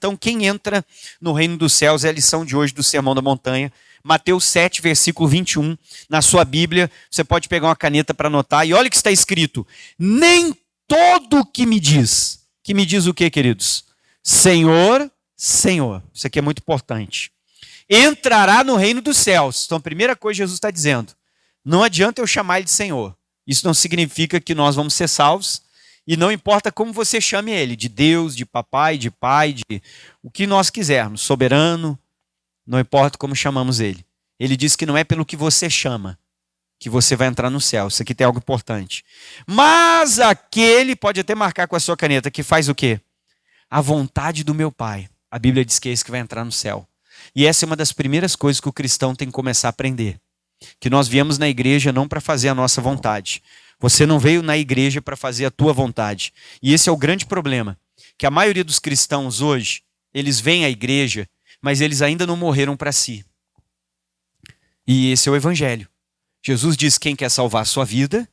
então quem entra no reino dos céus. É a lição de hoje do Sermão da Montanha. Mateus 7, versículo 21. Na sua Bíblia, você pode pegar uma caneta para anotar. E olha o que está escrito. Nem todo que me diz. Que me diz o quê, queridos? Senhor, Senhor. Isso aqui é muito importante. Entrará no reino dos céus. Então a primeira coisa que Jesus está dizendo. Não adianta eu chamar ele de Senhor. Isso não significa que nós vamos ser salvos. E não importa como você chame ele. De Deus, de papai, de pai, de o que nós quisermos. Soberano. Não importa como chamamos ele. Ele diz que não é pelo que você chama que você vai entrar no céu. Isso aqui tem algo importante. Mas aquele, pode até marcar com a sua caneta, que faz o quê? A vontade do meu Pai. A Bíblia diz que é esse que vai entrar no céu. E essa é uma das primeiras coisas que o cristão tem que começar a aprender. Que nós viemos na igreja não para fazer a nossa vontade. Você não veio na igreja para fazer a tua vontade. E esse é o grande problema. Que a maioria dos cristãos hoje, eles vêm à igreja, mas eles ainda não morreram para si. E esse é o evangelho. Jesus diz: quem quer salvar a sua vida,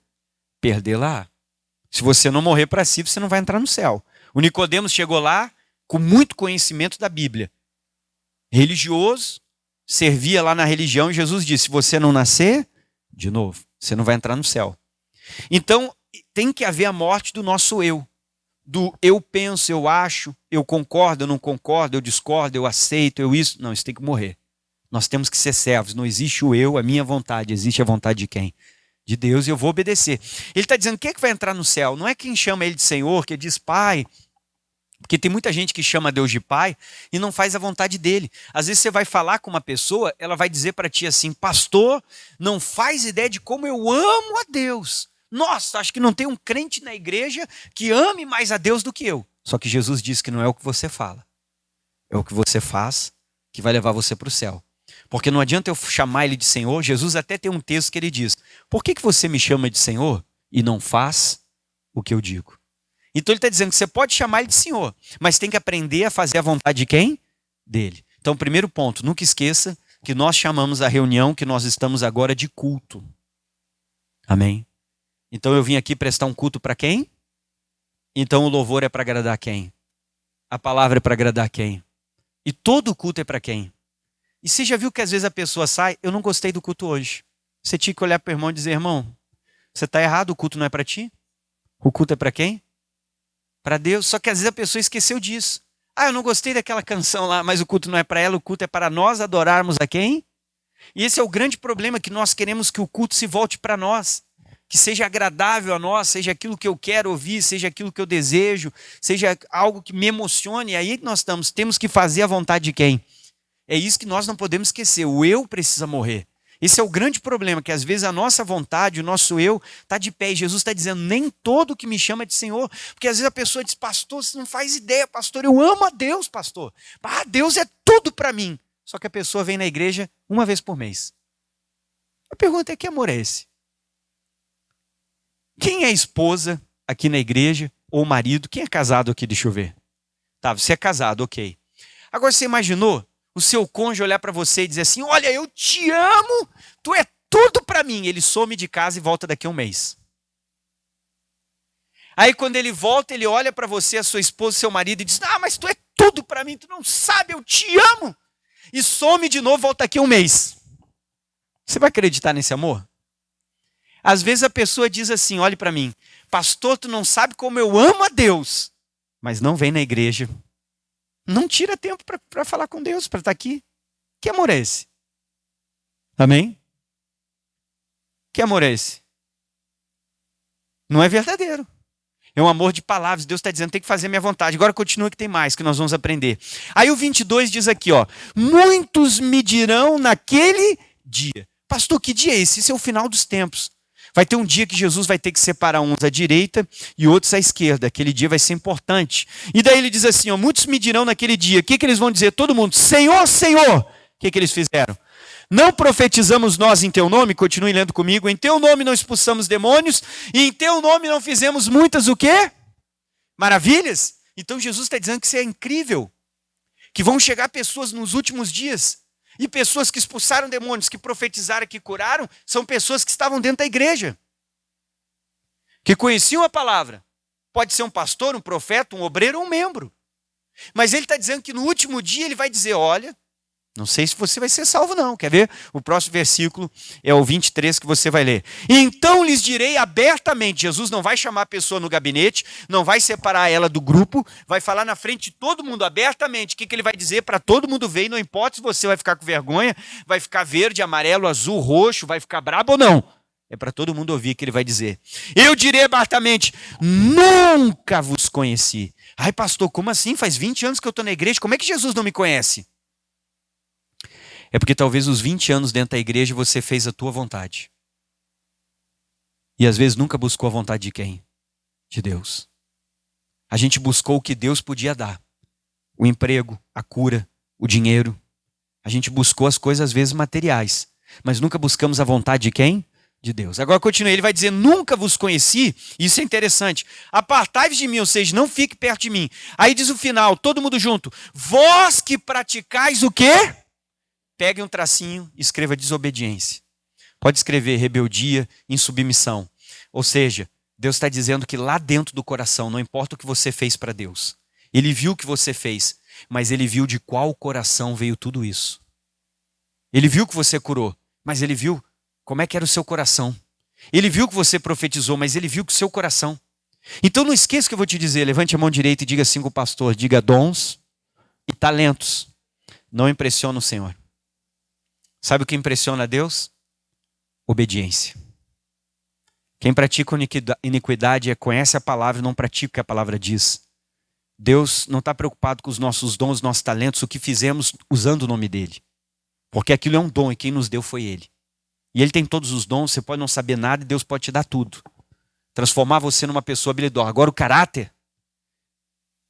perdê-la. Se você não morrer para si, você não vai entrar no céu. O Nicodemos chegou lá com muito conhecimento da Bíblia. Religioso, servia lá na religião, e Jesus disse: se você não nascer de novo, você não vai entrar no céu. Então, tem que haver a morte do nosso eu. Do eu penso, eu acho, eu concordo, eu não concordo, eu discordo, eu aceito, eu isso. Não, isso tem que morrer. Nós temos que ser servos. Não existe o eu, a minha vontade. Existe a vontade de quem? De Deus, e eu vou obedecer. Ele está dizendo: quem é que vai entrar no céu? Não é quem chama ele de Senhor, que diz Pai. Porque tem muita gente que chama Deus de Pai e não faz a vontade dele. Às vezes você vai falar com uma pessoa, ela vai dizer para ti assim: pastor, não faz ideia de como eu amo a Deus. Nossa, acho que não tem um crente na igreja que ame mais a Deus do que eu. Só que Jesus diz que não é o que você fala. É o que você faz que vai levar você para o céu. Porque não adianta eu chamar ele de Senhor. Jesus até tem um texto que ele diz: por que você me chama de Senhor e não faz o que eu digo? Então ele está dizendo que você pode chamar ele de Senhor, mas tem que aprender a fazer a vontade de quem? Dele. Então, primeiro ponto, nunca esqueça que nós chamamos a reunião que nós estamos agora de culto. Amém? Então eu vim aqui prestar um culto para quem? Então o louvor é para agradar quem? A palavra é para agradar quem? E todo culto é para quem? E você já viu que às vezes a pessoa sai: eu não gostei do culto hoje. Você tinha que olhar para o irmão e dizer: irmão, você está errado, o culto não é para ti. O culto é para quem? Para Deus. Só que às vezes a pessoa esqueceu disso. Ah, eu não gostei daquela canção lá, mas o culto não é para ela, o culto é para nós adorarmos a quem? E esse é o grande problema, que nós queremos que o culto se volte para nós. Que seja agradável a nós, seja aquilo que eu quero ouvir, seja aquilo que eu desejo, seja algo que me emocione. E aí nós temos que fazer a vontade de quem? É isso que nós não podemos esquecer. O eu precisa morrer. Esse é o grande problema, que às vezes a nossa vontade, o nosso eu, está de pé. E Jesus está dizendo: nem todo que me chama de Senhor. Porque às vezes a pessoa diz: pastor, você não faz ideia, pastor, eu amo a Deus, pastor. Ah, Deus é tudo para mim. Só que a pessoa vem na igreja uma vez por mês. A pergunta é: que amor é esse? Quem é esposa aqui na igreja, ou marido? Quem é casado aqui? Deixa eu ver. Tá, você é casado, ok. Agora você imaginou o seu cônjuge olhar para você e dizer assim: olha, eu te amo, tu é tudo para mim. Ele some de casa e volta daqui a um mês. Aí quando ele volta, ele olha para você, a sua esposa, seu marido, e diz: ah, mas tu é tudo para mim, tu não sabe, eu te amo. E some de novo, volta daqui a um mês. Você vai acreditar nesse amor? Às vezes a pessoa diz assim: olhe para mim, pastor, tu não sabe como eu amo a Deus, mas não vem na igreja. Não tira tempo para falar com Deus, para estar aqui. Que amor é esse? Amém? Que amor é esse? Não é verdadeiro. É um amor de palavras. Deus está dizendo: tem que fazer minha vontade. Agora continua, que tem mais que nós vamos aprender. Aí o 22 diz aqui, ó: muitos me dirão naquele dia. Pastor, que dia é esse? Esse é o final dos tempos. Vai ter um dia que Jesus vai ter que separar uns à direita e outros à esquerda. Aquele dia vai ser importante. E daí ele diz assim, ó: muitos me dirão naquele dia. O que eles vão dizer? Todo mundo: Senhor, Senhor. O que eles fizeram? Não profetizamos nós em teu nome? Continue lendo comigo. Em teu nome não expulsamos demônios, e em teu nome não fizemos muitas o quê? Maravilhas? Então Jesus está dizendo que isso é incrível. Que vão chegar pessoas nos últimos dias. E pessoas que expulsaram demônios, que profetizaram, que curaram, são pessoas que estavam dentro da igreja. Que conheciam a palavra. Pode ser um pastor, um profeta, um obreiro ou um membro. Mas ele está dizendo que no último dia ele vai dizer, olha, não sei se você vai ser salvo não. Quer ver? O próximo versículo é o 23 que você vai ler. Então lhes direi abertamente. Jesus não vai chamar a pessoa no gabinete, não vai separar ela do grupo, vai falar na frente de todo mundo abertamente. O que ele vai dizer para todo mundo ver? E não importa se você vai ficar com vergonha, vai ficar verde, amarelo, azul, roxo, vai ficar brabo ou não. É para todo mundo ouvir que ele vai dizer. Eu direi abertamente, nunca vos conheci. Ai, pastor, como assim? Faz 20 anos que eu estou na igreja, como é que Jesus não me conhece? É porque talvez os 20 anos dentro da igreja você fez a tua vontade. E às vezes nunca buscou a vontade de quem? De Deus. A gente buscou o que Deus podia dar. O emprego, a cura, o dinheiro. A gente buscou as coisas às vezes materiais. Mas nunca buscamos a vontade de quem? De Deus. Agora continua, ele vai dizer, nunca vos conheci. Isso é interessante. Apartai-vos de mim, ou seja, não fique perto de mim. Aí diz o final, todo mundo junto. Vós que praticais o quê? Pegue um tracinho e escreva desobediência. Pode escrever rebeldia, insubmissão. Ou seja, Deus está dizendo que lá dentro do coração, não importa o que você fez para Deus. Ele viu o que você fez, mas ele viu de qual coração veio tudo isso. Ele viu que você curou, mas ele viu como é que era o seu coração. Ele viu que você profetizou, mas ele viu que o seu coração. Então não esqueça o que eu vou te dizer. Levante a mão direita e diga assim com o pastor. Diga dons e talentos. Não impressiona o Senhor. Sabe o que impressiona a Deus? Obediência. Quem pratica iniquidade conhece a palavra e não pratica o que a palavra diz. Deus não está preocupado com os nossos dons, nossos talentos, o que fizemos usando o nome dele. Porque aquilo é um dom e quem nos deu foi ele. E ele tem todos os dons, você pode não saber nada e Deus pode te dar tudo. Transformar você numa pessoa habilidosa. Agora o caráter,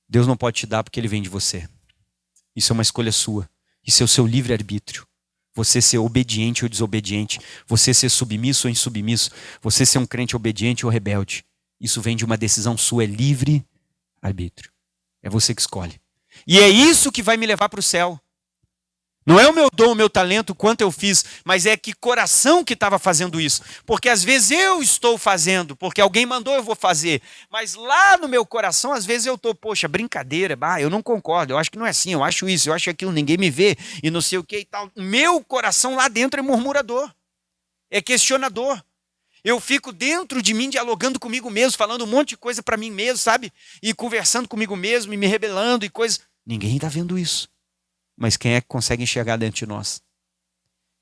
Deus não pode te dar porque ele vem de você. Isso é uma escolha sua. Isso é o seu livre-arbítrio. Você ser obediente ou desobediente. Você ser submisso ou insubmisso. Você ser um crente obediente ou rebelde. Isso vem de uma decisão sua, é livre-arbítrio. É você que escolhe. E é isso que vai me levar para o céu. Não é o meu dom, o meu talento, quanto eu fiz, mas é que coração que estava fazendo isso. Porque às vezes eu estou fazendo, porque alguém mandou, eu vou fazer. Mas lá no meu coração, às vezes eu estou, poxa, brincadeira, eu não concordo, eu acho que não é assim, eu acho isso, eu acho aquilo, ninguém me vê, e não sei o que e tal. Meu coração lá dentro é murmurador, é questionador. Eu fico dentro de mim dialogando comigo mesmo, falando um monte de coisa para mim mesmo, sabe? E conversando comigo mesmo, e me rebelando e coisas. Ninguém está vendo isso. Mas quem é que consegue enxergar dentro de nós?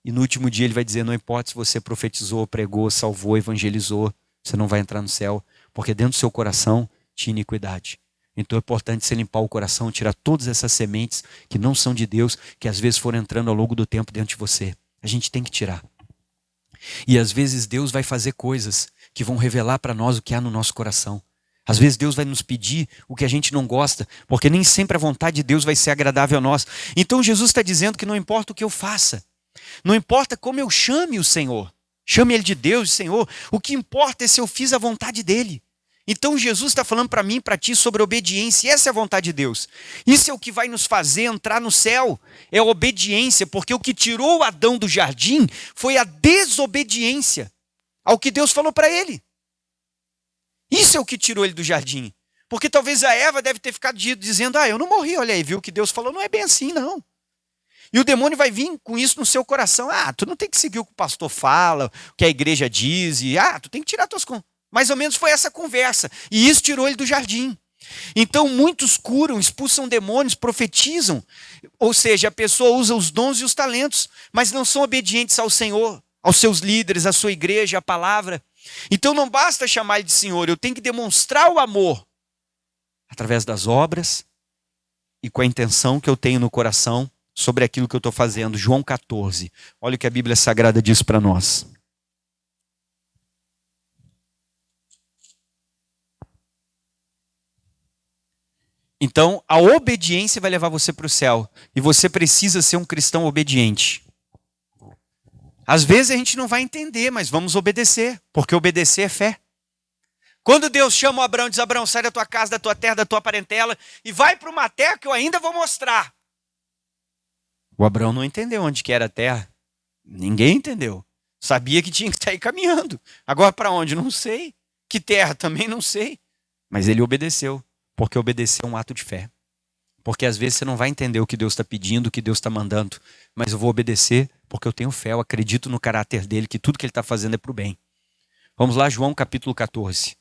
E no último dia ele vai dizer, não importa se você profetizou, pregou, salvou, evangelizou, você não vai entrar no céu, porque dentro do seu coração tinha iniquidade. Então é importante você limpar o coração, tirar todas essas sementes que não são de Deus, que às vezes foram entrando ao longo do tempo dentro de você. A gente tem que tirar. E às vezes Deus vai fazer coisas que vão revelar para nós o que há no nosso coração. Às vezes Deus vai nos pedir o que a gente não gosta, porque nem sempre a vontade de Deus vai ser agradável a nós. Então Jesus está dizendo que não importa o que eu faça, não importa como eu chame o Senhor, chame Ele de Deus, de Senhor, o que importa é se eu fiz a vontade dEle. Então Jesus está falando para mim e para ti sobre obediência, e essa é a vontade de Deus. Isso é o que vai nos fazer entrar no céu, é a obediência, porque o que tirou Adão do jardim foi a desobediência ao que Deus falou para ele. Isso é o que tirou ele do jardim. Porque talvez a Eva deve ter ficado dizendo, eu não morri, olha aí, viu o que Deus falou, não é bem assim não. E o demônio vai vir com isso no seu coração, tu não tem que seguir o que o pastor fala, o que a igreja diz, e tu tem que tirar tuas contas. Mais ou menos foi essa conversa, e isso tirou ele do jardim. Então muitos curam, expulsam demônios, profetizam, ou seja, a pessoa usa os dons e os talentos, mas não são obedientes ao Senhor, aos seus líderes, à sua igreja, à palavra. Então não basta chamar ele de Senhor, eu tenho que demonstrar o amor através das obras e com a intenção que eu tenho no coração sobre aquilo que eu estou fazendo. João 14, olha o que a Bíblia Sagrada diz para nós. Então a obediência vai levar você para o céu e você precisa ser um cristão obediente. Às vezes a gente não vai entender, mas vamos obedecer, porque obedecer é fé. Quando Deus chama o Abraão e diz, Abraão, sai da tua casa, da tua terra, da tua parentela e vai para uma terra que eu ainda vou mostrar. O Abraão não entendeu onde que era a terra. Ninguém entendeu. Sabia que tinha que sair caminhando. Agora para onde? Não sei. Que terra? Também não sei. Mas ele obedeceu, porque obedecer é um ato de fé. Porque às vezes você não vai entender o que Deus está pedindo, o que Deus está mandando. Mas eu vou obedecer porque eu tenho fé, eu acredito no caráter dele, que tudo que ele está fazendo é para o bem. Vamos lá, João capítulo 14.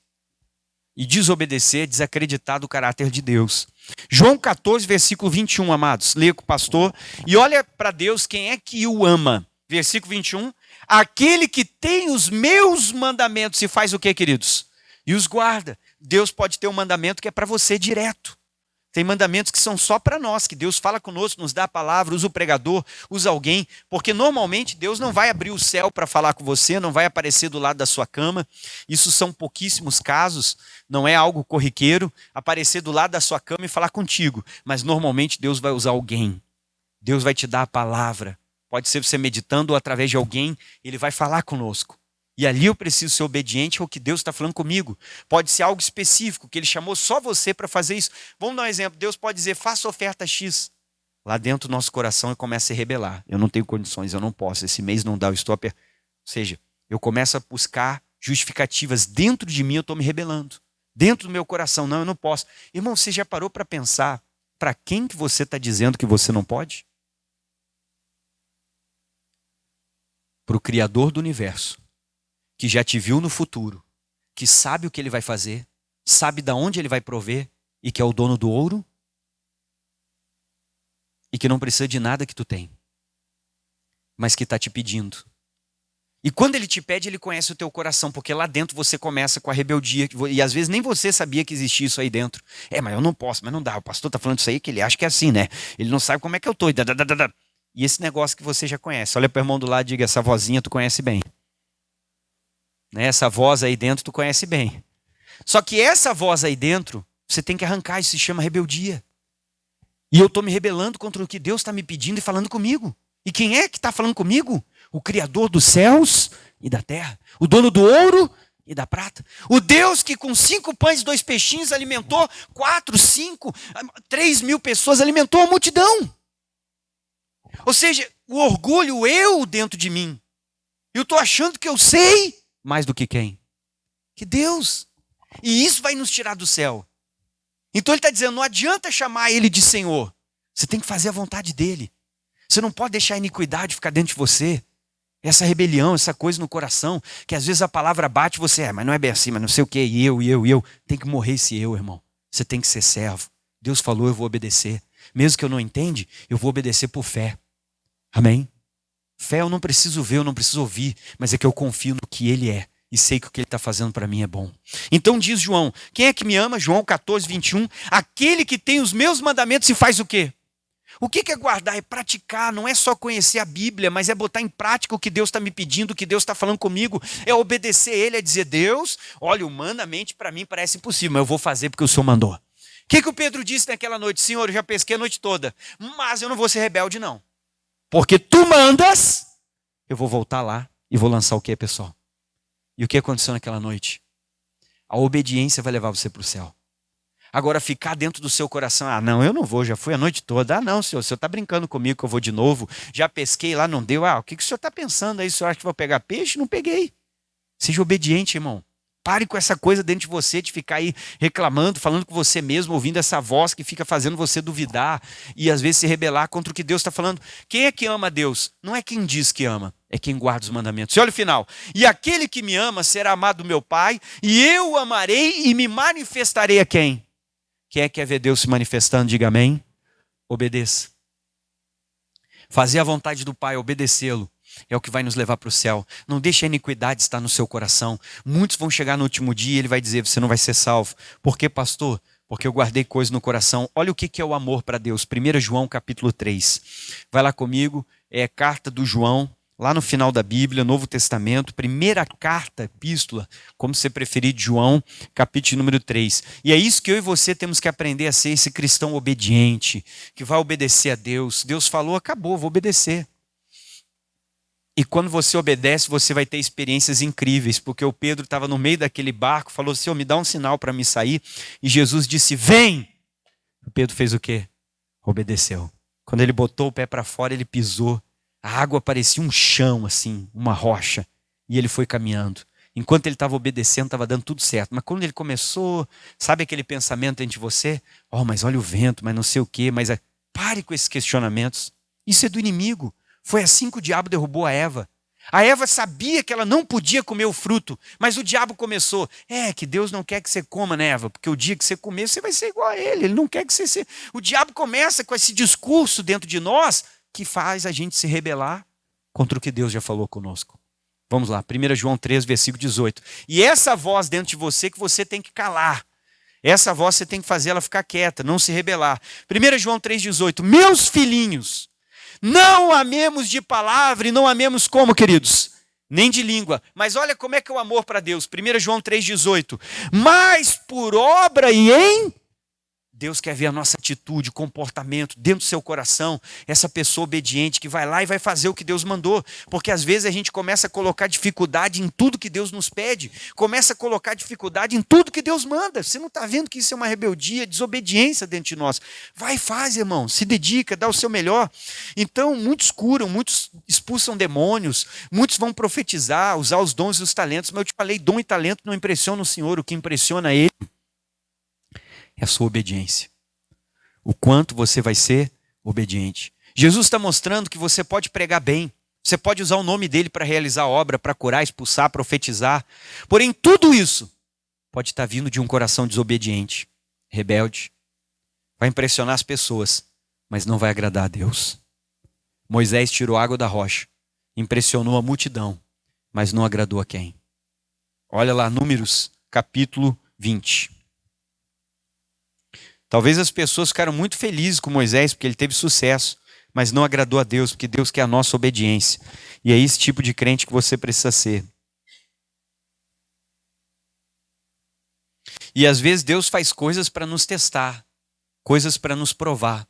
E desobedecer é desacreditar do caráter de Deus. João 14, versículo 21, amados. Leia com o pastor. E olha para Deus, quem é que o ama? Versículo 21. Aquele que tem os meus mandamentos e faz o que, queridos? E os guarda. Deus pode ter um mandamento que é para você direto. Tem mandamentos que são só para nós, que Deus fala conosco, nos dá a palavra, usa o pregador, usa alguém, porque normalmente Deus não vai abrir o céu para falar com você, não vai aparecer do lado da sua cama. Isso são pouquíssimos casos, não é algo corriqueiro, aparecer do lado da sua cama e falar contigo. Mas normalmente Deus vai usar alguém, Deus vai te dar a palavra. Pode ser você meditando ou através de alguém, ele vai falar conosco. E ali eu preciso ser obediente ao que Deus está falando comigo. Pode ser algo específico, que ele chamou só você para fazer isso. Vamos dar um exemplo. Deus pode dizer, faça oferta X. Lá dentro do nosso coração eu começo a se rebelar. Eu não tenho condições, eu não posso. Esse mês não dá, eu estou Ou seja, eu começo a buscar justificativas. Dentro de mim eu estou me rebelando. Dentro do meu coração, não, eu não posso. Irmão, você já parou para pensar para quem que você está dizendo que você não pode? Para o Criador do universo, que já te viu no futuro, que sabe o que ele vai fazer, sabe de onde ele vai prover e que é o dono do ouro e que não precisa de nada que tu tem, mas que está te pedindo. E quando ele te pede, ele conhece o teu coração, porque lá dentro você começa com a rebeldia e às vezes nem você sabia que existia isso aí dentro. Mas eu não posso, mas não dá, o pastor está falando isso aí que ele acha que é assim, né? Ele não sabe como é que eu estou. E esse negócio que você já conhece. Olha para o irmão do lado e diga, essa vozinha tu conhece bem. Essa voz aí dentro tu conhece bem. Só que essa voz aí dentro, você tem que arrancar, isso se chama rebeldia. E eu estou me rebelando contra o que Deus está me pedindo e falando comigo. E quem é que está falando comigo? O Criador dos céus e da terra. O dono do ouro e da prata. O Deus que com 5 pães e 2 peixinhos alimentou 4, 5, 3 mil pessoas, alimentou a multidão. Ou seja, o orgulho, o eu dentro de mim. Eu estou achando que eu sei mais do que quem? Que Deus. E isso vai nos tirar do céu. Então ele está dizendo, não adianta chamar ele de Senhor. Você tem que fazer a vontade dele. Você não pode deixar a iniquidade ficar dentro de você. Essa rebelião, essa coisa no coração, que às vezes a palavra bate você, mas não é bem assim, mas não sei o que, e eu. Tem que morrer esse eu, irmão. Você tem que ser servo. Deus falou, eu vou obedecer. Mesmo que eu não entenda, eu vou obedecer por fé. Amém? Fé eu não preciso ver, eu não preciso ouvir, mas é que eu confio no que ele é e sei que o que ele está fazendo para mim é bom. Então diz João, quem é que me ama? João 14, 21, aquele que tem os meus mandamentos e faz o quê? O que é guardar? É praticar, não é só conhecer a Bíblia, mas é botar em prática o que Deus está me pedindo, o que Deus está falando comigo, é obedecer ele, é dizer, Deus, olha, humanamente para mim parece impossível, mas eu vou fazer porque o Senhor mandou. O que o Pedro disse naquela noite? Senhor, eu já pesquei a noite toda, mas eu não vou ser rebelde não. Porque tu mandas, eu vou voltar lá e vou lançar o que, pessoal? E o que aconteceu naquela noite? A obediência vai levar você para o céu. Agora, ficar dentro do seu coração, não, eu não vou, já fui a noite toda. Não, senhor, o senhor está brincando comigo que eu vou de novo. Já pesquei lá, não deu. O que o senhor está pensando aí? O senhor acha que vou pegar peixe? Não peguei. Seja obediente, irmão. Pare com essa coisa dentro de você, de ficar aí reclamando, falando com você mesmo, ouvindo essa voz que fica fazendo você duvidar e às vezes se rebelar contra o que Deus está falando. Quem é que ama Deus? Não é quem diz que ama, é quem guarda os mandamentos. E olha o final. E aquele que me ama será amado do meu Pai, e eu o amarei e me manifestarei a quem? Quem é que quer ver Deus se manifestando? Diga amém. Obedeça. Fazer a vontade do Pai, obedecê-lo. É o que vai nos levar para o céu. Não deixe a iniquidade estar no seu coração. Muitos vão chegar no último dia e ele vai dizer, você não vai ser salvo. Por quê, pastor? Porque eu guardei coisas no coração. Olha o que é o amor para Deus. 1 João capítulo 3. Vai lá comigo. É carta do João, lá no final da Bíblia, Novo Testamento. Primeira carta, epístola, como você preferir, de João, capítulo número 3. E é isso que eu e você temos que aprender a ser, esse cristão obediente, que vai obedecer a Deus. Deus falou, acabou, vou obedecer. E quando você obedece, você vai ter experiências incríveis, porque o Pedro estava no meio daquele barco, falou, Senhor, me dá um sinal para me sair. E Jesus disse, vem! O Pedro fez o quê? Obedeceu. Quando ele botou o pé para fora, ele pisou. A água parecia um chão, assim, uma rocha. E ele foi caminhando. Enquanto ele estava obedecendo, estava dando tudo certo. Mas quando ele começou, sabe aquele pensamento dentro de você? Oh, mas olha o vento, mas não sei o quê. Pare com esses questionamentos. Isso é do inimigo. Foi assim que o diabo derrubou a Eva. A Eva sabia que ela não podia comer o fruto, mas o diabo começou. Que Deus não quer que você coma, né, Eva? Porque o dia que você comer, você vai ser igual a ele. Ele não quer que você seja. O diabo começa com esse discurso dentro de nós que faz a gente se rebelar contra o que Deus já falou conosco. Vamos lá, 1 João 3, versículo 18. E essa voz dentro de você que você tem que calar. Essa voz você tem que fazer ela ficar quieta, não se rebelar. 1 João 3,18. Meus filhinhos, não amemos de palavra e não amemos como, queridos? Nem de língua. Mas olha como é que é o amor para Deus. 1 João 3,18. Mas por obra e em... Deus quer ver a nossa atitude, comportamento dentro do seu coração, essa pessoa obediente que vai lá e vai fazer o que Deus mandou, porque às vezes a gente começa a colocar dificuldade em tudo que Deus nos pede, começa a colocar dificuldade em tudo que Deus manda. Você não está vendo que isso é uma rebeldia, desobediência dentro de nós? Vai e faz, irmão, se dedica, dá o seu melhor. Então muitos curam, muitos expulsam demônios, muitos vão profetizar, usar os dons e os talentos, mas eu te falei, dom e talento não impressionam o Senhor, o que impressiona Ele é a sua obediência. O quanto você vai ser obediente. Jesus está mostrando que você pode pregar bem. Você pode usar o nome dele para realizar a obra, para curar, expulsar, profetizar. Porém, tudo isso pode estar vindo de um coração desobediente, rebelde. Vai impressionar as pessoas, mas não vai agradar a Deus. Moisés tirou água da rocha, impressionou a multidão, mas não agradou a quem? Olha lá, Números, capítulo 20. Talvez as pessoas ficaram muito felizes com Moisés porque ele teve sucesso, mas não agradou a Deus, porque Deus quer a nossa obediência. E é esse tipo de crente que você precisa ser. E às vezes Deus faz coisas para nos testar, coisas para nos provar,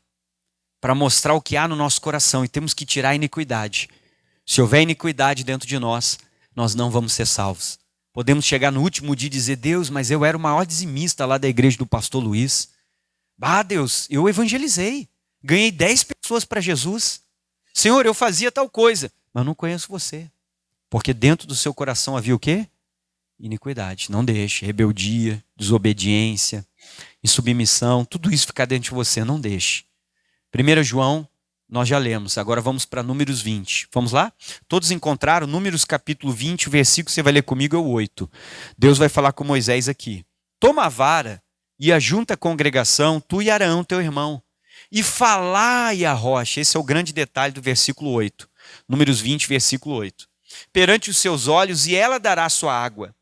para mostrar o que há no nosso coração, e temos que tirar a iniquidade. Se houver iniquidade dentro de nós, nós não vamos ser salvos. Podemos chegar no último dia e dizer: Deus, mas eu era o maior dizimista lá da igreja do pastor Luiz. Deus, eu evangelizei, ganhei 10 pessoas para Jesus. Senhor, eu fazia tal coisa, mas não conheço você. Porque dentro do seu coração havia o quê? Iniquidade. Não deixe. Rebeldia, desobediência, insubmissão, tudo isso ficar dentro de você, não deixe. 1 João, nós já lemos, agora vamos para Números 20. Vamos lá? Todos encontraram? Números capítulo 20, o versículo que você vai ler comigo é o 8. Deus vai falar com Moisés aqui. Toma a vara e ajunta a congregação, tu e Arão, teu irmão, e falai a rocha. Esse é o grande detalhe do versículo 8. Números 20, versículo 8. Perante os seus olhos, e ela dará sua água.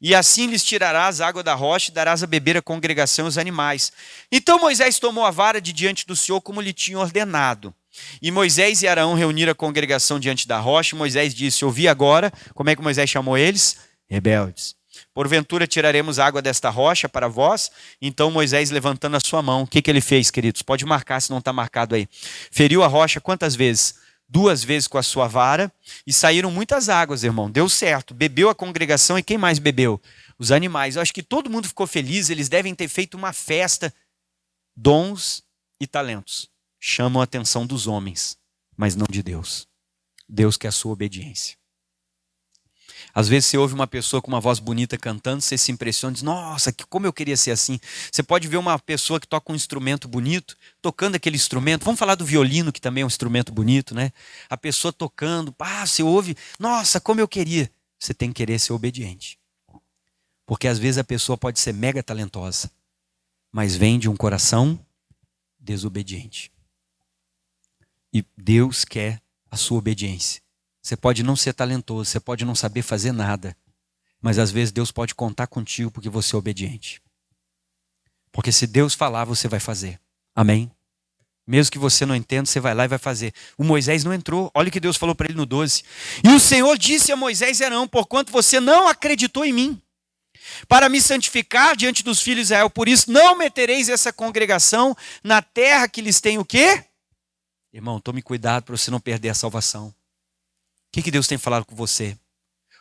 E assim lhes tirarás a água da rocha e darás a beber à congregação e os animais. Então Moisés tomou a vara de diante do Senhor como lhe tinha ordenado. E Moisés e Arão reuniram a congregação diante da rocha. E Moisés disse: ouvi agora, como é que Moisés chamou eles? Rebeldes. Porventura tiraremos água desta rocha para vós? Então Moisés, levantando a sua mão, o que ele fez, queridos? Pode marcar se não está marcado aí. Feriu a rocha quantas vezes? 2 vezes com a sua vara, e saíram muitas águas, irmão. Deu certo. Bebeu a congregação, e quem mais bebeu? Os animais. Eu acho que todo mundo ficou feliz, eles devem ter feito uma festa. Dons e talentos chamam a atenção dos homens, mas não de Deus. Deus quer a sua obediência. Às vezes você ouve uma pessoa com uma voz bonita cantando, você se impressiona e diz: nossa, como eu queria ser assim. Você pode ver uma pessoa que toca um instrumento bonito, tocando aquele instrumento. Vamos falar do violino, que também é um instrumento bonito, né? A pessoa tocando, você ouve, nossa, como eu queria. Você tem que querer ser obediente. Porque às vezes a pessoa pode ser mega talentosa, mas vem de um coração desobediente. E Deus quer a sua obediência. Você pode não ser talentoso, você pode não saber fazer nada, mas às vezes Deus pode contar contigo porque você é obediente. Porque se Deus falar, você vai fazer. Amém? Mesmo que você não entenda, você vai lá e vai fazer. O Moisés não entrou. Olha o que Deus falou para ele no 12. E o Senhor disse a Moisés e Arão: porquanto você não acreditou em mim, para me santificar diante dos filhos de Israel, por isso não metereis essa congregação na terra que lhes tem o quê? Irmão, tome cuidado para você não perder a salvação. O que Deus tem falado com você?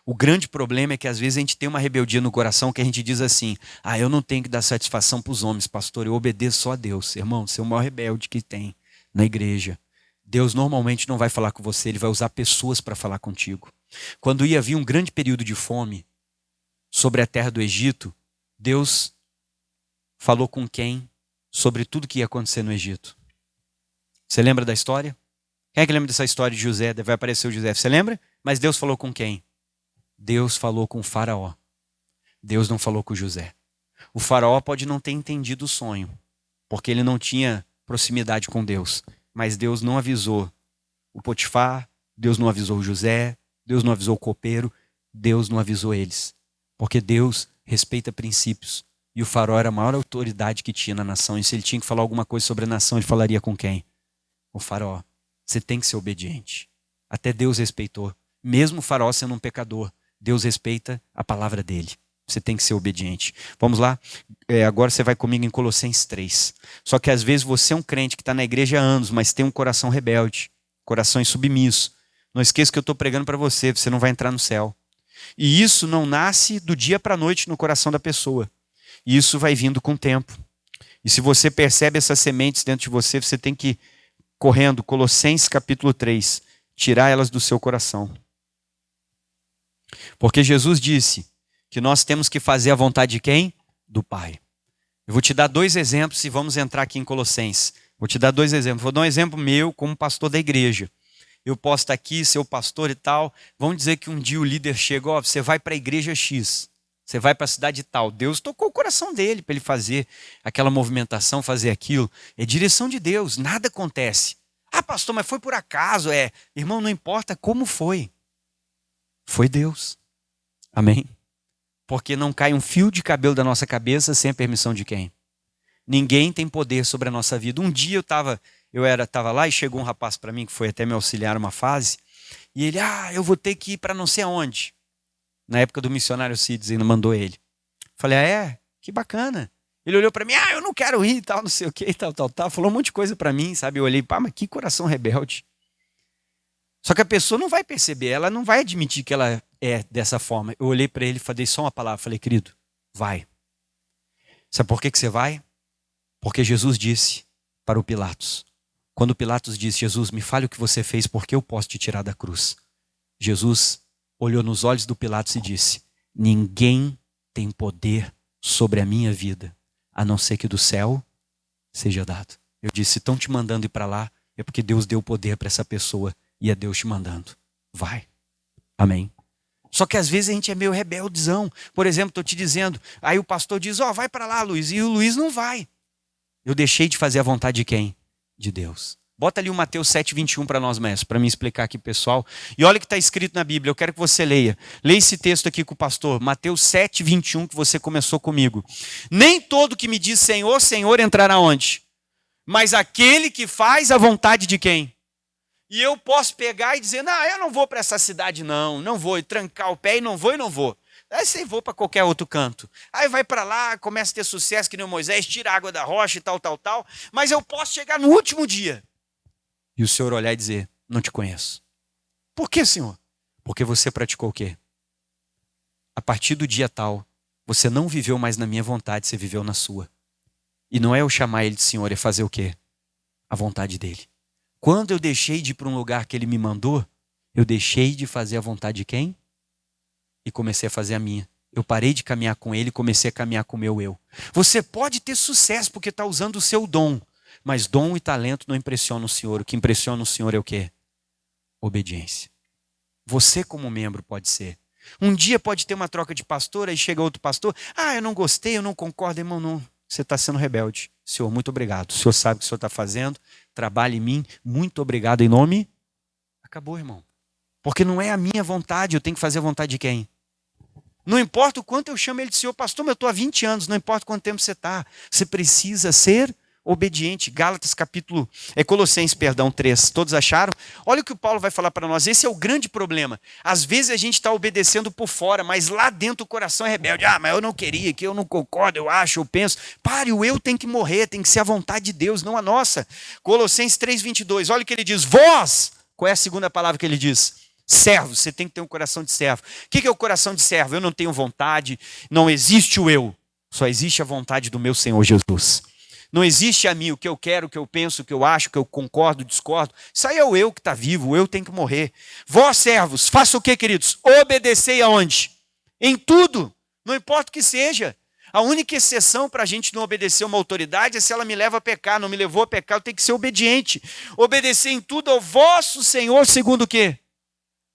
O grande problema é que às vezes a gente tem uma rebeldia no coração que a gente diz assim: eu não tenho que dar satisfação para os homens, pastor, eu obedeço só a Deus. Irmão, você é o maior rebelde que tem na igreja. Deus normalmente não vai falar com você, Ele vai usar pessoas para falar contigo. Quando ia vir um grande período de fome, sobre a terra do Egito, Deus falou com quem sobre tudo que ia acontecer no Egito? Você lembra da história? Quem é que lembra dessa história de José? Vai aparecer o José. Você lembra? Mas Deus falou com quem? Deus falou com o faraó. Deus não falou com José. O faraó pode não ter entendido o sonho, porque ele não tinha proximidade com Deus. Mas Deus não avisou o Potifar, Deus não avisou o José, Deus não avisou o copeiro, Deus não avisou eles. Porque Deus respeita princípios. E o faraó era a maior autoridade que tinha na nação. E se ele tinha que falar alguma coisa sobre a nação, ele falaria com quem? O faraó. Você tem que ser obediente. Até Deus respeitou. Mesmo o faraó sendo um pecador, Deus respeita a palavra dele. Você tem que ser obediente. Vamos lá? Agora você vai comigo em Colossenses 3. Só que às vezes você é um crente que está na igreja há anos, mas tem um coração rebelde, coração insubmisso. Não esqueça que eu estou pregando para você, você não vai entrar no céu. E isso não nasce do dia para a noite no coração da pessoa. Isso vai vindo com o tempo. E se você percebe essas sementes dentro de você, você tem que, correndo, Colossenses capítulo 3, tirar elas do seu coração. Porque Jesus disse que nós temos que fazer a vontade de quem? Do Pai. Eu vou te dar 2 exemplos e vamos entrar aqui em Colossenses. Vou te dar 2 exemplos. Vou dar um exemplo meu como pastor da igreja. Eu posso estar aqui, ser o pastor e tal. Vamos dizer que um dia o líder chegou, você vai para a igreja X. Você vai para a cidade tal. Deus tocou o coração dele para ele fazer aquela movimentação, fazer aquilo. É direção de Deus, nada acontece. Ah, pastor, mas foi por acaso. Irmão, não importa como foi. Foi Deus. Amém? Porque não cai um fio de cabelo da nossa cabeça sem a permissão de quem? Ninguém tem poder sobre a nossa vida. Um dia eu estava lá e chegou um rapaz para mim que foi até me auxiliar uma fase. E ele, eu vou ter que ir para não sei aonde. Na época do missionário Cides, ainda mandou ele. Falei, que bacana. Ele olhou para mim, eu não quero ir, tal, não sei o que, tal. Falou um monte de coisa para mim, sabe? Eu olhei, mas que coração rebelde. Só que a pessoa não vai perceber, ela não vai admitir que ela é dessa forma. Eu olhei para ele e falei só uma palavra, falei, querido, vai. Sabe por que você vai? Porque Jesus disse para o Pilatos. Quando Pilatos disse, Jesus, me fale o que você fez, porque eu posso te tirar da cruz. Jesus olhou nos olhos do Pilatos e disse, ninguém tem poder sobre a minha vida, a não ser que do céu seja dado. Eu disse, se estão te mandando ir para lá, é porque Deus deu poder para essa pessoa e é Deus te mandando. Vai. Amém. Só que às vezes a gente é meio rebeldezão. Por exemplo, estou te dizendo, aí o pastor diz, vai para lá, Luiz, e o Luiz não vai. Eu deixei de fazer a vontade de quem? De Deus. Bota ali o Mateus 7:21 para nós, mestre, para me explicar aqui, pessoal. E olha o que está escrito na Bíblia, eu quero que você leia. Leia esse texto aqui com o pastor, Mateus 7:21, que você começou comigo. Nem todo que me diz Senhor, Senhor entrará onde? Mas aquele que faz a vontade de quem? E eu posso pegar e dizer, eu não vou para essa cidade não vou, e trancar o pé e não vou. Aí você vou para qualquer outro canto. Aí vai para lá, começa a ter sucesso que nem o Moisés, tira a água da rocha e tal. Mas eu posso chegar no último dia. E o Senhor olhar e dizer, não te conheço. Por que, Senhor? Porque você praticou o quê? A partir do dia tal, você não viveu mais na minha vontade, você viveu na sua. E não é eu chamar ele de Senhor, é fazer o quê? A vontade dele. Quando eu deixei de ir para um lugar que ele me mandou, eu deixei de fazer a vontade de quem? E comecei a fazer a minha. Eu parei de caminhar com ele e comecei a caminhar com o meu eu. Você pode ter sucesso porque está usando o seu dom. Mas dom e talento não impressionam o Senhor. O que impressiona o Senhor é o quê? Obediência. Você como membro pode ser. Um dia pode ter uma troca de pastor, aí chega outro pastor. Eu não gostei, eu não concordo, irmão, não. Você está sendo rebelde. Senhor, muito obrigado. O Senhor sabe o que o Senhor está fazendo. Trabalhe em mim. Muito obrigado em nome. Acabou, irmão. Porque não é a minha vontade, eu tenho que fazer a vontade de quem? Não importa o quanto eu chamo ele de Senhor, pastor, mas eu estou há 20 anos, não importa quanto tempo você está. Você precisa ser obediente. Colossenses 3. Todos acharam? Olha o que o Paulo vai falar para nós. Esse é o grande problema. Às vezes a gente está obedecendo por fora, mas lá dentro o coração é rebelde. Mas eu não queria, que eu não concordo, eu acho, eu penso. Pare, o eu tem que morrer, tem que ser a vontade de Deus, não a nossa. Colossenses 3:22. Olha o que ele diz. Vós, qual é a segunda palavra que ele diz? Servo, você tem que ter um coração de servo. O que é o coração de servo? Eu não tenho vontade, não existe o eu. Só existe a vontade do meu Senhor Jesus. Não existe a mim o que eu quero, o que eu penso, o que eu acho, o que eu concordo, discordo. Isso aí é o eu que está vivo, o eu tem que morrer. Vós, servos, faça o que, queridos? Obedecei aonde? Em tudo. Não importa o que seja. A única exceção para a gente não obedecer uma autoridade é se ela me leva a pecar. Não me levou a pecar, eu tenho que ser obediente. Obedecer em tudo ao vosso Senhor, segundo o quê?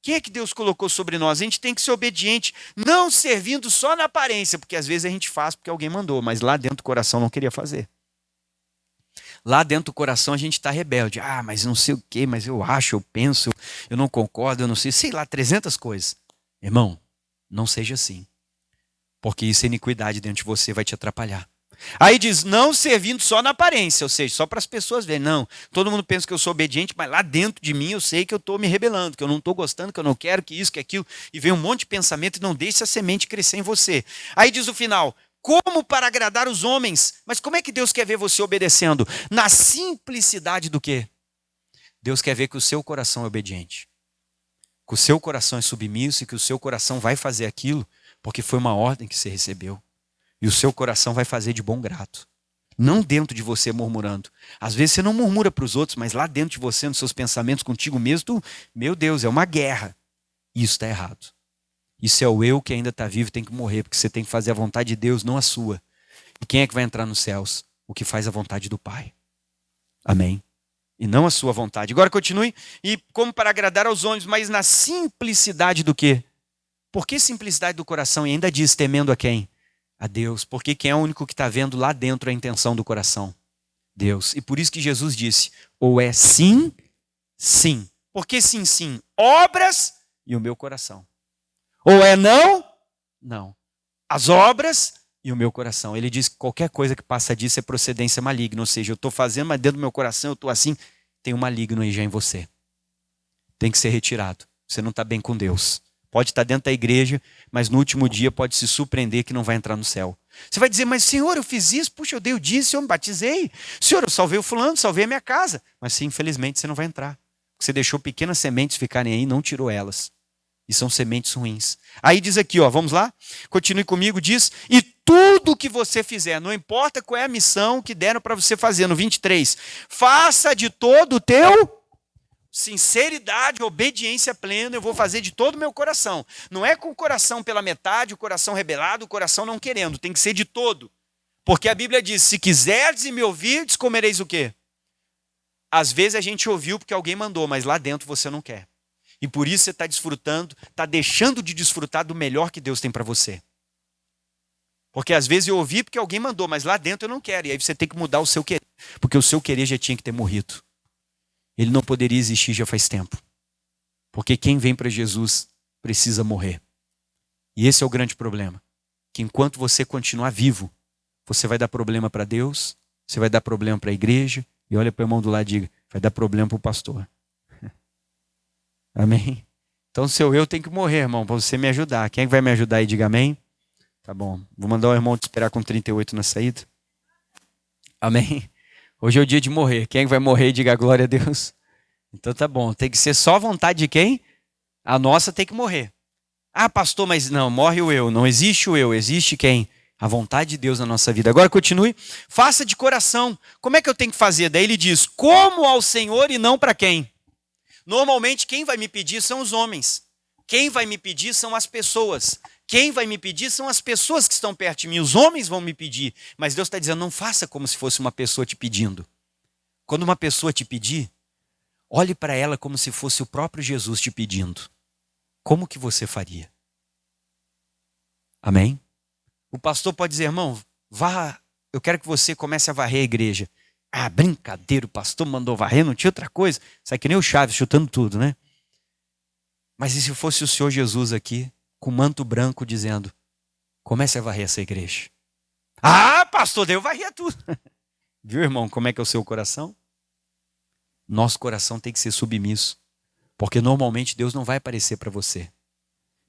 Quem é que Deus colocou sobre nós? A gente tem que ser obediente, não servindo só na aparência, porque às vezes a gente faz porque alguém mandou, mas lá dentro do coração não queria fazer. Lá dentro do coração a gente está rebelde. Ah, mas não sei o quê, mas eu acho, eu penso, eu não concordo, eu não sei lá, 300 coisas. Irmão, não seja assim. Porque isso é iniquidade dentro de você, vai te atrapalhar. Aí diz, não servindo só na aparência, ou seja, só para as pessoas verem. Não, todo mundo pensa que eu sou obediente, mas lá dentro de mim eu sei que eu estou me rebelando, que eu não estou gostando, que eu não quero, que isso, que aquilo. E vem um monte de pensamento e não deixa a semente crescer em você. Aí diz o final, como para agradar os homens? Mas como é que Deus quer ver você obedecendo? Na simplicidade do quê? Deus quer ver que o seu coração é obediente. Que o seu coração é submisso e que o seu coração vai fazer aquilo porque foi uma ordem que você recebeu. E o seu coração vai fazer de bom grado. Não dentro de você murmurando. Às vezes você não murmura para os outros, mas lá dentro de você, nos seus pensamentos contigo mesmo, meu Deus, é uma guerra. Isso está errado. Isso é o eu que ainda está vivo e tem que morrer, porque você tem que fazer a vontade de Deus, não a sua. E quem é que vai entrar nos céus? O que faz a vontade do Pai. Amém? E não a sua vontade. Agora continue. E como para agradar aos homens, mas na simplicidade do quê? Por que simplicidade do coração? E ainda diz, temendo a quem? A Deus, porque quem é o único que está vendo lá dentro a intenção do coração? Deus. E por isso que Jesus disse, ou é sim, sim. Por que sim, sim? Obras e o meu coração. Ou é não, não. As obras e o meu coração. Ele diz que qualquer coisa que passa disso é procedência maligna, ou seja, eu estou fazendo, mas dentro do meu coração eu estou assim, tem um maligno aí já em você. Tem que ser retirado. Você não está bem com Deus. Pode estar dentro da igreja, mas no último dia pode se surpreender que não vai entrar no céu. Você vai dizer, mas Senhor, eu fiz isso, puxa, eu dei o dízimo, eu me batizei. Senhor, eu salvei o fulano, salvei a minha casa. Mas sim, infelizmente você não vai entrar. Você deixou pequenas sementes ficarem aí e não tirou elas. E são sementes ruins. Aí diz aqui, ó, vamos lá? Continue comigo, diz, e tudo que você fizer, não importa qual é a missão que deram para você fazer, no 23, faça de todo o teu... sinceridade, obediência plena, eu vou fazer de todo o meu coração. Não é com o coração pela metade, o coração rebelado, o coração não querendo. Tem que ser de todo. Porque a Bíblia diz, se quiserdes e me ouvirdes, comereis o quê? Às vezes a gente ouviu porque alguém mandou, mas lá dentro você não quer. E por isso você está desfrutando, está deixando de desfrutar do melhor que Deus tem para você. Porque às vezes eu ouvi porque alguém mandou, mas lá dentro eu não quero. E aí você tem que mudar o seu querer. Porque o seu querer já tinha que ter morrido. Ele não poderia existir já faz tempo. Porque quem vem para Jesus precisa morrer. E esse é o grande problema. Que enquanto você continuar vivo, você vai dar problema para Deus, você vai dar problema para a igreja, e olha para o irmão do lado e diga, vai dar problema para o pastor. Amém? Então seu eu tem que morrer, irmão, para você me ajudar. Quem é que vai me ajudar aí? Diga amém. Tá bom. Vou mandar o irmão te esperar com 38 na saída. Amém? Hoje é o dia de morrer. Quem vai morrer, diga glória a Deus. Então tá bom. Tem que ser só a vontade de quem? A nossa tem que morrer. Ah, pastor, mas não, morre o eu. Não existe o eu. Existe quem? A vontade de Deus na nossa vida. Agora continue. Faça de coração. Como é que eu tenho que fazer? Daí ele diz, como ao Senhor e não para quem? Normalmente quem vai me pedir são os homens. Quem vai me pedir são as pessoas. Quem vai me pedir são as pessoas que estão perto de mim. Os homens vão me pedir. Mas Deus está dizendo, não faça como se fosse uma pessoa te pedindo. Quando uma pessoa te pedir, olhe para ela como se fosse o próprio Jesus te pedindo. Como que você faria? Amém? O pastor pode dizer, irmão, vá, eu quero que você comece a varrer a igreja. Ah, brincadeira, o pastor mandou varrer, não tinha outra coisa. Sai que nem o Chaves chutando tudo, né? Mas e se fosse o Senhor Jesus aqui, com manto branco, dizendo, comece a varrer essa igreja. Ah, pastor, eu varria tudo. Viu, irmão, como é que é o seu coração? Nosso coração tem que ser submisso. Porque normalmente Deus não vai aparecer para você.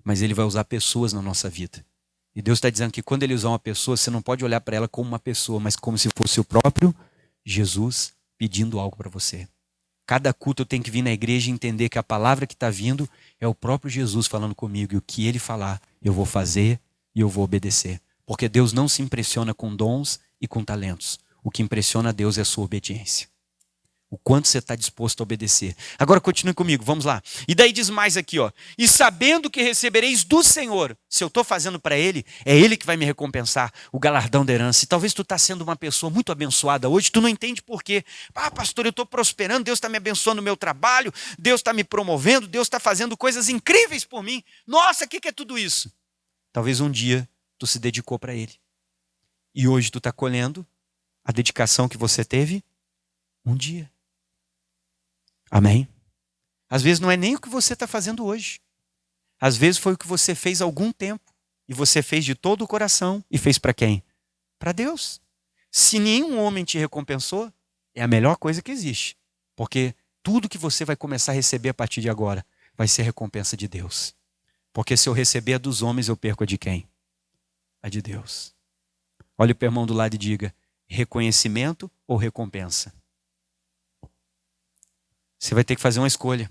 Mas Ele vai usar pessoas na nossa vida. E Deus está dizendo que quando Ele usar uma pessoa, você não pode olhar para ela como uma pessoa, mas como se fosse o próprio Jesus pedindo algo para você. Cada culto eu tenho que vir na igreja e entender que a palavra que está vindo é o próprio Jesus falando comigo. E o que Ele falar, eu vou fazer e eu vou obedecer. Porque Deus não se impressiona com dons e com talentos. O que impressiona a Deus é a sua obediência. o quanto você está disposto a obedecer. Agora continue comigo, vamos lá. E daí diz mais aqui, ó. E sabendo que recebereis do Senhor, se eu estou fazendo para Ele, é Ele que vai me recompensar o galardão da herança. E talvez tu está sendo uma pessoa muito abençoada hoje, tu não entende por quê. Ah, pastor, eu estou prosperando, Deus está me abençoando no meu trabalho, Deus está me promovendo, Deus está fazendo coisas incríveis por mim. Nossa, o que é tudo isso? Talvez um dia tu se dedicou para Ele. E hoje tu está colhendo a dedicação que você teve um dia. Amém? Às vezes não é nem o que você está fazendo hoje. Às vezes foi o que você fez há algum tempo. E você fez de todo o coração. E fez para quem? Para Deus. Se nenhum homem te recompensou, é a melhor coisa que existe. Porque tudo que você vai começar a receber a partir de agora vai ser recompensa de Deus. Porque se eu receber a dos homens, eu perco a de quem? A de Deus. Olha para o irmão do lado e diga: reconhecimento ou recompensa? Você vai ter que fazer uma escolha.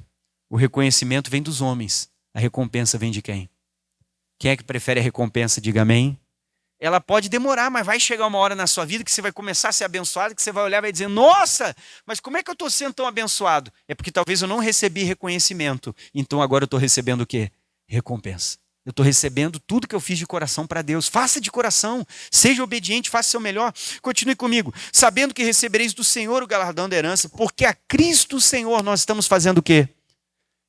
O reconhecimento vem dos homens. A recompensa vem de quem? Quem é que prefere a recompensa? Diga amém. Ela pode demorar, mas vai chegar uma hora na sua vida que você vai começar a ser abençoado, que você vai olhar e vai dizer: nossa, mas como é que eu estou sendo tão abençoado? É porque talvez eu não recebi reconhecimento. Então agora eu estou recebendo o quê? Recompensa. Eu estou recebendo tudo que eu fiz de coração para Deus. Faça de coração, seja obediente, faça o seu melhor. Continue comigo. Sabendo que recebereis do Senhor o galardão da herança, porque a Cristo Senhor nós estamos fazendo o quê?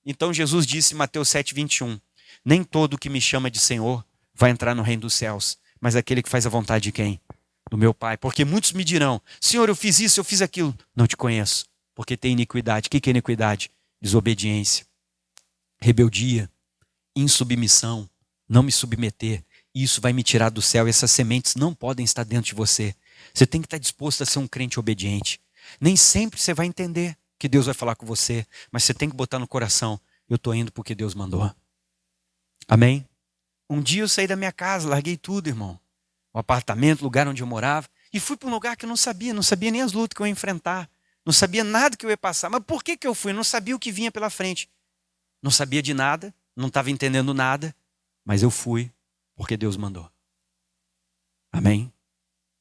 Então Jesus disse em Mateus 7:21, nem todo que me chama de Senhor vai entrar no reino dos céus, mas aquele que faz a vontade de quem? Do meu Pai. Porque muitos me dirão: Senhor, eu fiz isso, eu fiz aquilo. Não te conheço, porque tem iniquidade. O que é iniquidade? Desobediência, rebeldia, insubmissão, não me submeter. Isso vai me tirar do céu e essas sementes não podem estar dentro de você. Você tem que estar disposto a ser um crente obediente. Nem sempre você vai entender que Deus vai falar com você, mas você tem que botar no coração: eu estou indo porque Deus mandou. Amém? Um dia eu saí da minha casa, larguei tudo, irmão. O apartamento, o lugar onde eu morava, e fui para um lugar que eu não sabia nem as lutas que eu ia enfrentar, não sabia nada que eu ia passar. Mas por que eu fui? Eu não sabia o que vinha pela frente. Não sabia de nada, não estava entendendo nada, mas eu fui porque Deus mandou. Amém?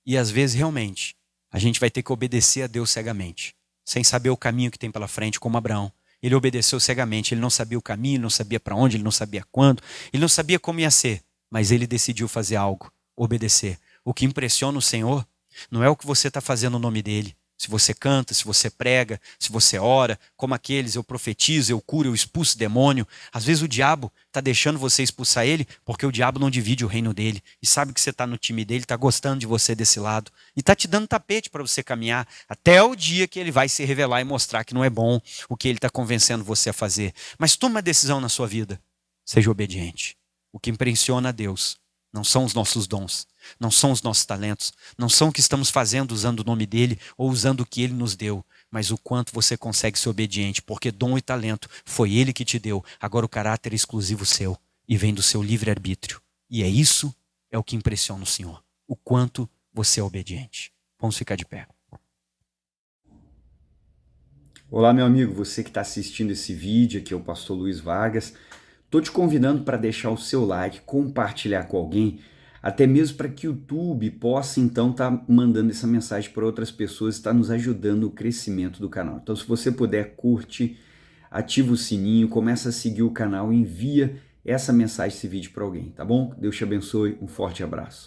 E às vezes, realmente, a gente vai ter que obedecer a Deus cegamente, sem saber o caminho que tem pela frente, como Abraão. Ele obedeceu cegamente, ele não sabia o caminho, ele não sabia para onde, ele não sabia quando, ele não sabia como ia ser, mas ele decidiu fazer algo, obedecer. O que impressiona o Senhor não é o que você está fazendo no nome dele. Se você canta, se você prega, se você ora, como aqueles, eu profetizo, eu curo, eu expulso demônio. Às vezes o diabo está deixando você expulsar ele, porque o diabo não divide o reino dele. E sabe que você está no time dele, está gostando de você desse lado. E está te dando tapete para você caminhar, até o dia que ele vai se revelar e mostrar que não é bom o que ele está convencendo você a fazer. Mas toma uma decisão na sua vida. Seja obediente. O que impressiona a Deus não são os nossos dons, não são os nossos talentos, não são o que estamos fazendo usando o nome dele ou usando o que ele nos deu, mas o quanto você consegue ser obediente, porque dom e talento foi ele que te deu. Agora o caráter é exclusivo seu e vem do seu livre-arbítrio. E é o que impressiona o Senhor, o quanto você é obediente. Vamos ficar de pé. Olá, meu amigo, você que está assistindo esse vídeo, aqui é o pastor Luiz Vargas. Estou te convidando para deixar o seu like, compartilhar com alguém, até mesmo para que o YouTube possa então estar mandando essa mensagem para outras pessoas, está nos ajudando no crescimento do canal. Então, se você puder, curte, ativa o sininho, começa a seguir o canal e envia essa mensagem, esse vídeo para alguém, tá bom? Deus te abençoe, um forte abraço.